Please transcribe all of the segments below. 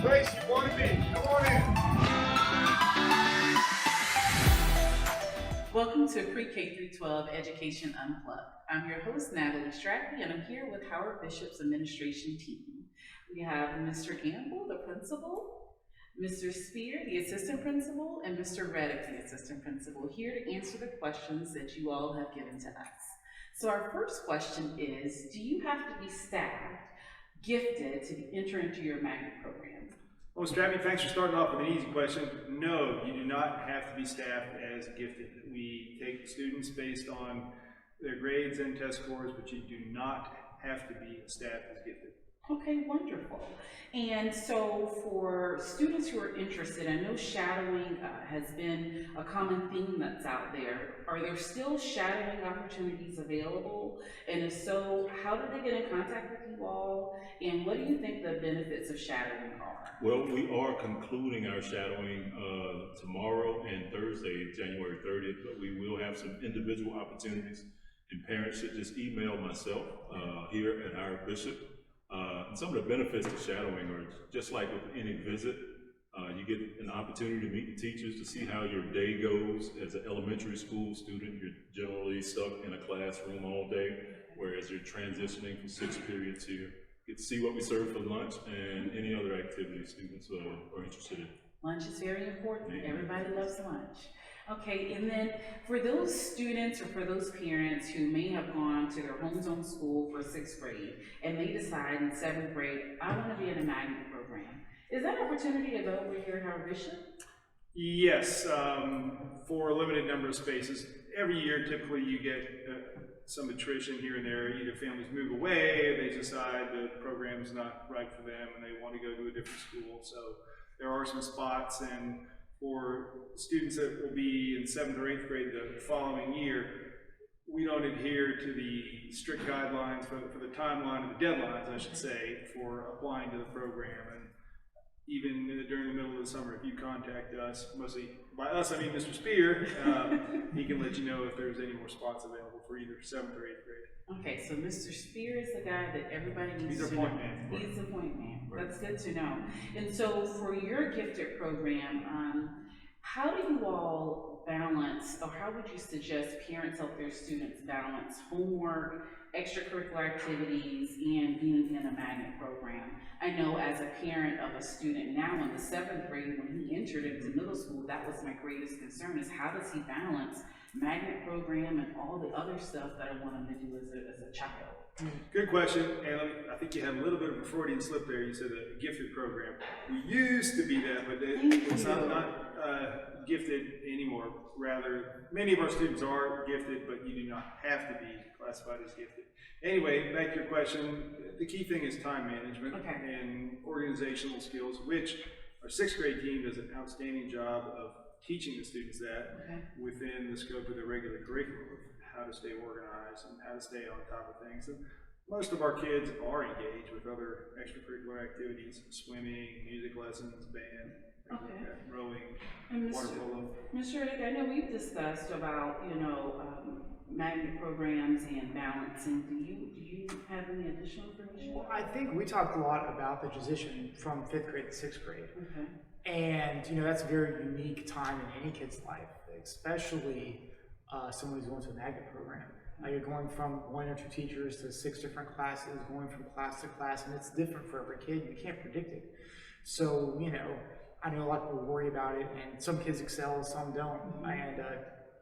place you want to be. Come on in. Welcome to Pre-K through 12 Education Unplugged. I'm your host, Natalie Strackley, and I'm here with Howard Bishop's administration team. We have Mr. Gamble, the principal, Mr. Spear, the assistant principal, and Mr. Reddick, the assistant principal, here to answer the questions that you all have given to us. So our first question is, do you have to be staffed, gifted to enter into your magnet program? Well, Strappy, thanks for starting off with an easy question. No, you do not have to be staffed as gifted. We take students based on their grades and test scores, but you do not have to be staffed as gifted. Okay, wonderful. And so for students who are interested, I know shadowing has been a common theme that's out there. Are there still shadowing opportunities available? And if so, how do they get in contact with you all? And what do you think the benefits of shadowing are? Well, we are concluding our shadowing tomorrow and Thursday, January 30th, but we will have some individual opportunities, and parents should just email myself here at Howard Bishop. And some of the benefits of shadowing are just like with any visit. You get an opportunity to meet the teachers, to see how your day goes. As an elementary school student, you're generally stuck in a classroom all day, whereas you're transitioning from 6 periods here. You get to see what we serve for lunch and any other activities students are interested in. Lunch is very important. Everybody loves lunch. Okay, and then for those students or for those parents who may have gone to their home zone school for 6th grade and they decide in 7th grade, I want to be in a magnet program. Is that opportunity available here at Howard Bishop? Yes, for a limited number of spaces. Every year, typically, you get some attrition here and there. Either families move away, or they decide the program's not right for them and they want to go to a different school. So there are some spots, and for students that will be in 7th or 8th grade the following year, we don't adhere to the strict guidelines for the timeline, or the deadlines, I should say, for applying to the program. And even during the middle of the summer, if you contact us, mostly by us, I mean Mr. Spear, he can let you know if there's any more spots available for either 7th or 8th grade. Okay, so Mr. Spear is the guy that everybody needs to know. He's our point man. He's the point man. Right. That's good to know. And so for your gifted program, how do you all balance, or how would you suggest parents help their students balance homework, extracurricular activities, and being in a magnet program? I know as a parent of a student now in the 7th grade, when he entered into middle school, that was my greatest concern, is how does he balance magnet program and all the other stuff that I want him to do as a child? Good question, and I think you had a little bit of a Freudian slip there. You said a gifted program. We used to be that, but it's not gifted anymore. Rather, many of our students are gifted, but you do not have to be classified as gifted. Anyway, back to your question, the key thing is time management and organizational skills, which our 6th grade team does an outstanding job of teaching the students that within the scope of the regular curriculum, of how to stay organized and how to stay on top of things. And most of our kids are engaged with other extracurricular activities: swimming, music lessons, band, like that, rowing, water polo. Mr. Reddick, I know we've discussed about, magnet programs and balancing. Do you have any additional information? Well, I think we talked a lot about the transition from 5th grade to 6th grade. And, that's a very unique time in any kid's life, especially someone who's going to a magnet program. You're going from 1 or 2 teachers to 6 different classes, going from class to class, and it's different for every kid. You can't predict it. So, I know a lot of people worry about it, and some kids excel, some don't. And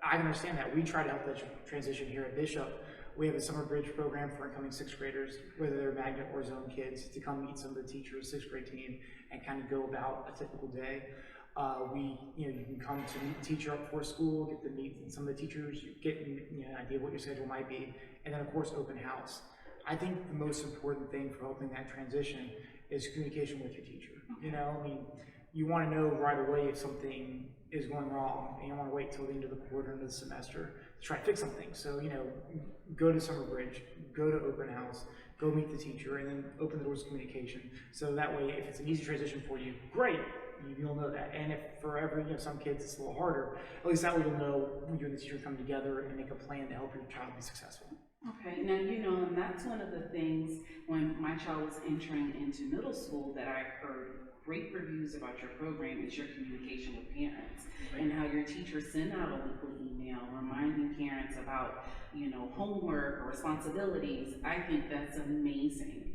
I understand that. We try to help that transition here at Bishop. We have a summer bridge program for incoming 6th graders, whether they're magnet or zone kids, to come meet some of the teachers, 6th grade team, and kind of go about a typical day. You can come to meet the teacher up before school, get to meet some of the teachers, get an idea of what your schedule might be, and then of course open house. I think the most important thing for helping that transition is communication with your teacher. You want to know right away if something is going wrong, and you don't want to wait till the end of the quarter, end of the semester to try to fix something. So, go to summer bridge, go to open house, go meet the teacher, and then open the doors of communication. So that way, if it's an easy transition for you, great, you'll know that. And if for every, some kids it's a little harder, at least that way you'll know when you and the teacher come together and make a plan to help your child be successful. Okay, now, and that's one of the things when my child was entering into middle school that I heard great reviews about your program is your communication with parents and how your teachers send out a weekly email reminding parents about, homework or responsibilities. I think that's amazing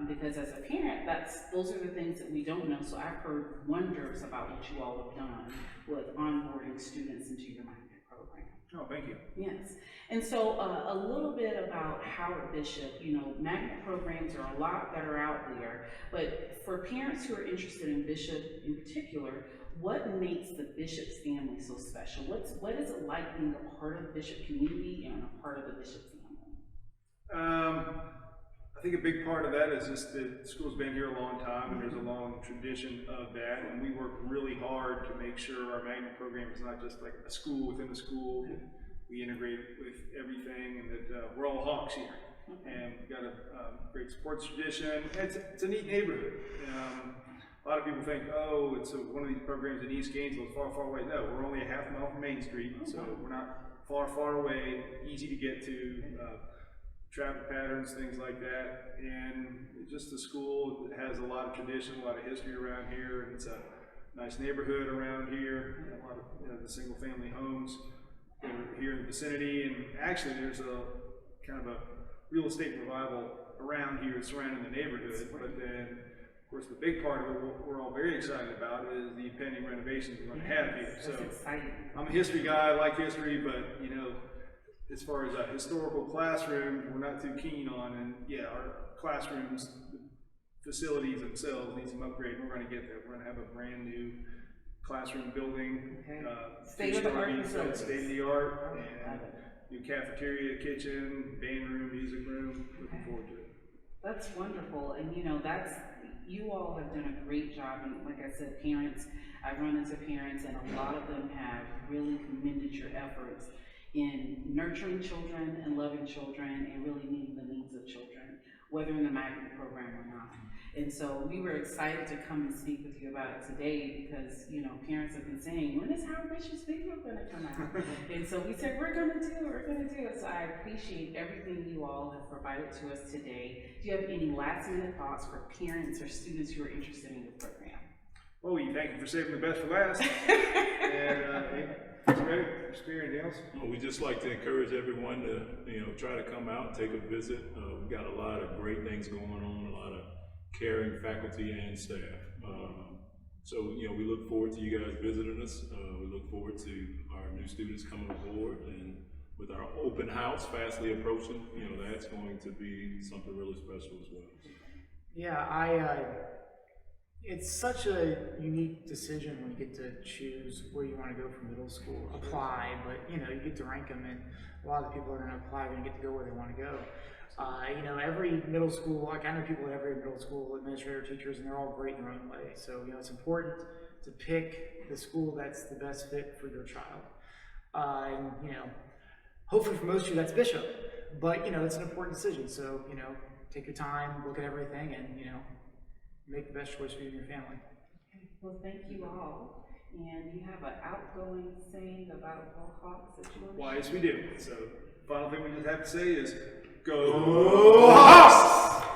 because as a parent, those are the things that we don't know. So I've heard wonders about what you all have done with onboarding students into your magnet program. Oh, thank you. Yes. And so a little bit about Howard Bishop, magnet programs are a lot that are out there, but for parents who are interested in Bishop in particular, what makes the Bishop family so special? What is it like being a part of the Bishop community and a part of the Bishop family? I think a big part of that is just that school's been here a long time and there's a long tradition of that, and we work really hard to make sure our magnet program is not just like a school within a school. We integrate with everything, and that we're all Hawks here, and we've got a great sports tradition. It's a neat neighborhood. A lot of people think, oh, it's one of these programs in East Gainesville, it's far, far away. No, we're only a half mile from Main Street, so we're not far, far away, easy to get to. Traffic patterns, things like that, and just a school that has a lot of tradition, a lot of history around here, and it's a nice neighborhood around here, and a lot of the single family homes that are here in the vicinity, and actually there's a kind of a real estate revival around here surrounding the neighborhood, but then of course the big part of it we're all very excited about is the pending renovations we're going to have here. So I'm a history guy, I like history, but as far as a historical classroom, we're not too keen on, and our classrooms, the facilities themselves need some upgrade. We're going to get that. We're going to have a brand new classroom building, state of the art, and new cafeteria, kitchen, band room, music room. Looking forward to it. That's wonderful, and you all have done a great job. And like I said, I've run into parents, and a lot of them have really commended your efforts in nurturing children and loving children and really meeting the needs of children, whether in the magnet program or not. And so we were excited to come and speak with you about it today because, parents have been saying, when is Howard Bishop's video going to come out? And so we said, we're going to do it. So I appreciate everything you all have provided to us today. Do you have any last minute thoughts for parents or students who are interested in your program? Well, we thank you for saving the best for last. Anything else? We just like to encourage everyone to, try to come out and take a visit. We've got a lot of great things going on, a lot of caring faculty and staff. So, we look forward to you guys visiting us. We look forward to our new students coming aboard, and with our open house fastly approaching, that's going to be something really special as well. Yeah, it's such a unique decision when you get to choose where you want to go for middle school, apply, but you get to rank them, and a lot of the people that are going to apply are going to get to go where they want to go. Every middle school, I know people at every middle school, administrator, teachers, and they're all great in their own way. So, it's important to pick the school that's the best fit for your child. Hopefully for most of you that's Bishop, but, it's an important decision. So, take your time, look at everything, and, make the best choice for you and your family. Okay. Well, thank you all. And you have an outgoing saying about the Hawks that you want to Why, share? yes, we do. So, final thing we just have to say is, go Hawks!